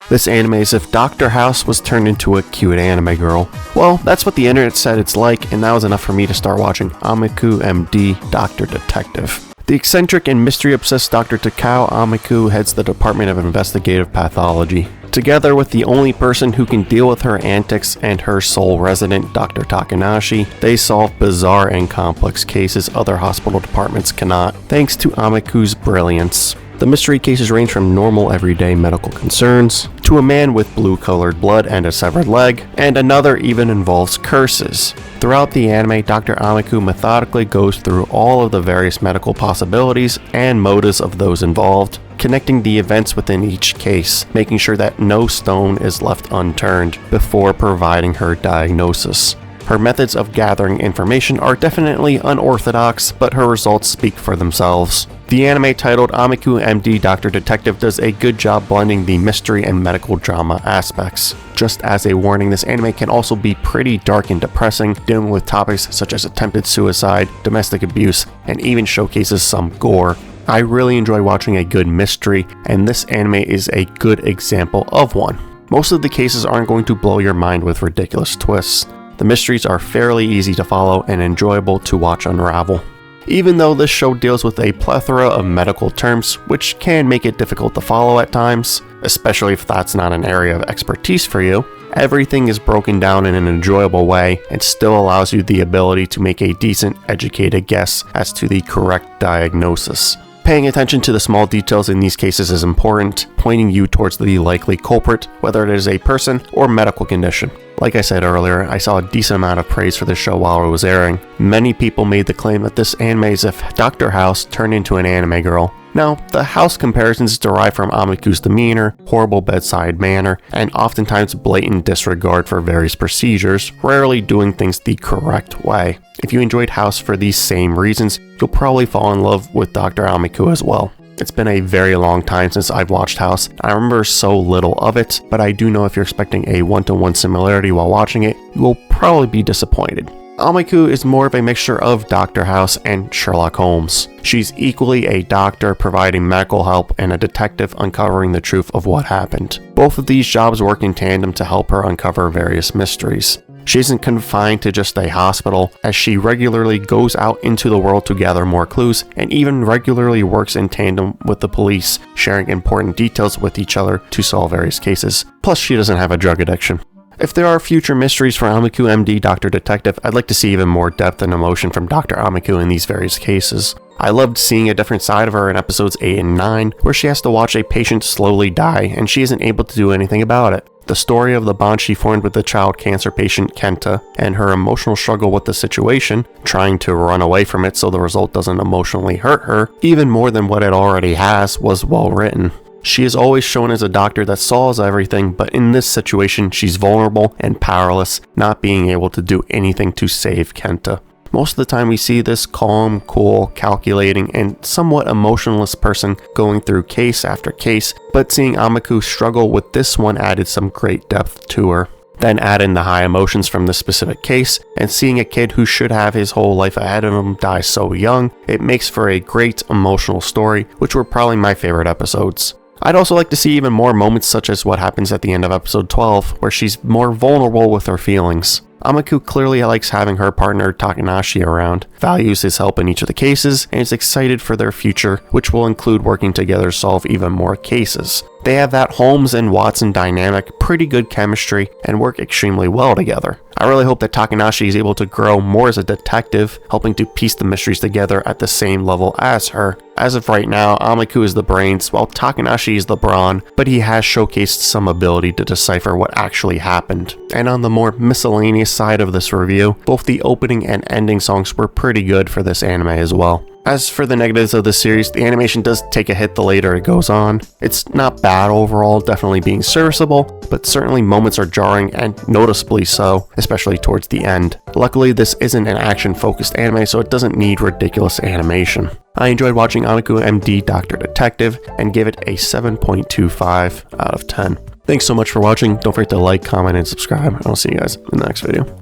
This anime is if Dr. House was turned into a cute anime girl. Well, that's what the internet said it's like, and that was enough for me to start watching Ameku M.D. Dr. Detective. The eccentric and mystery-obsessed Dr. Takao Ameku heads the Department of Investigative Pathology. Together with the only person who can deal with her antics and her sole resident, Dr. Takanashi, they solve bizarre and complex cases other hospital departments cannot, thanks to Ameku's brilliance. The mystery cases range from normal everyday medical concerns, to a man with blue-colored blood and a severed leg, and another even involves curses. Throughout the anime, Dr. Ameku methodically goes through all of the various medical possibilities and motives of those involved, connecting the events within each case, making sure that no stone is left unturned before providing her diagnosis. Her methods of gathering information are definitely unorthodox, but her results speak for themselves. The anime titled Ameku M.D. Dr. Detective does a good job blending the mystery and medical drama aspects. Just as a warning, this anime can also be pretty dark and depressing, dealing with topics such as attempted suicide, domestic abuse, and even showcases some gore. I really enjoy watching a good mystery, and this anime is a good example of one. Most of the cases aren't going to blow your mind with ridiculous twists. The mysteries are fairly easy to follow and enjoyable to watch unravel. Even though this show deals with a plethora of medical terms, which can make it difficult to follow at times, especially if that's not an area of expertise for you, everything is broken down in an enjoyable way and still allows you the ability to make a decent, educated guess as to the correct diagnosis. Paying attention to the small details in these cases is important, pointing you towards the likely culprit, whether it is a person or medical condition. Like I said earlier, I saw a decent amount of praise for this show while it was airing. Many people made the claim that this anime is if Dr. House turned into an anime girl. Now, the house comparisons derive from Ameku's demeanor, horrible bedside manner, and oftentimes blatant disregard for various procedures, rarely doing things the correct way. If you enjoyed House for these same reasons, you'll probably fall in love with Dr. Ameku as well. It's been a very long time since I've watched House. I remember so little of it, but I do know if you're expecting a one-to-one similarity while watching it, you will probably be disappointed. Ameku is more of a mixture of Dr. House and Sherlock Holmes. She's equally a doctor providing medical help and a detective uncovering the truth of what happened. Both of these jobs work in tandem to help her uncover various mysteries. She isn't confined to just a hospital, as she regularly goes out into the world to gather more clues and even regularly works in tandem with the police, sharing important details with each other to solve various cases. Plus, she doesn't have a drug addiction. If there are future mysteries for Ameku M.D. Dr. Detective, I'd like to see even more depth and emotion from Dr. Ameku in these various cases. I loved seeing a different side of her in episodes 8 and 9, where she has to watch a patient slowly die and she isn't able to do anything about it. The story of the bond she formed with the child cancer patient Kente, and her emotional struggle with the situation, trying to run away from it so the result doesn't emotionally hurt her, even more than what it already has, was well written. She is always shown as a doctor that solves everything, but in this situation, she's vulnerable and powerless, not being able to do anything to save Kente. Most of the time we see this calm, cool, calculating, and somewhat emotionless person going through case after case, but seeing Ameku struggle with this one added some great depth to her. Then add in the high emotions from this specific case, and seeing a kid who should have his whole life ahead of him die so young, it makes for a great emotional story, which were probably my favorite episodes. I'd also like to see even more moments such as what happens at the end of episode 12, where she's more vulnerable with her feelings. Ameku clearly likes having her partner Takanashi around, values his help in each of the cases, and is excited for their future, which will include working together to solve even more cases. They have that Holmes and Watson dynamic, pretty good chemistry, and work extremely well together. I really hope that Takanashi is able to grow more as a detective, helping to piece the mysteries together at the same level as her. As of right now, Ameku is the brains, while Takanashi is the brawn, but he has showcased some ability to decipher what actually happened. And on the more miscellaneous side of this review, both the opening and ending songs were pretty good for this anime as well. As for the negatives of the series, the animation does take a hit the later it goes on. It's not bad overall, definitely being serviceable, but certainly moments are jarring and noticeably so, especially towards the end. Luckily, this isn't an action-focused anime, so it doesn't need ridiculous animation. I enjoyed watching Ameku M.D. Dr. Detective and give it a 7.25 out of 10. Thanks so much for watching. Don't forget to like, comment, and subscribe. I'll see you guys in the next video.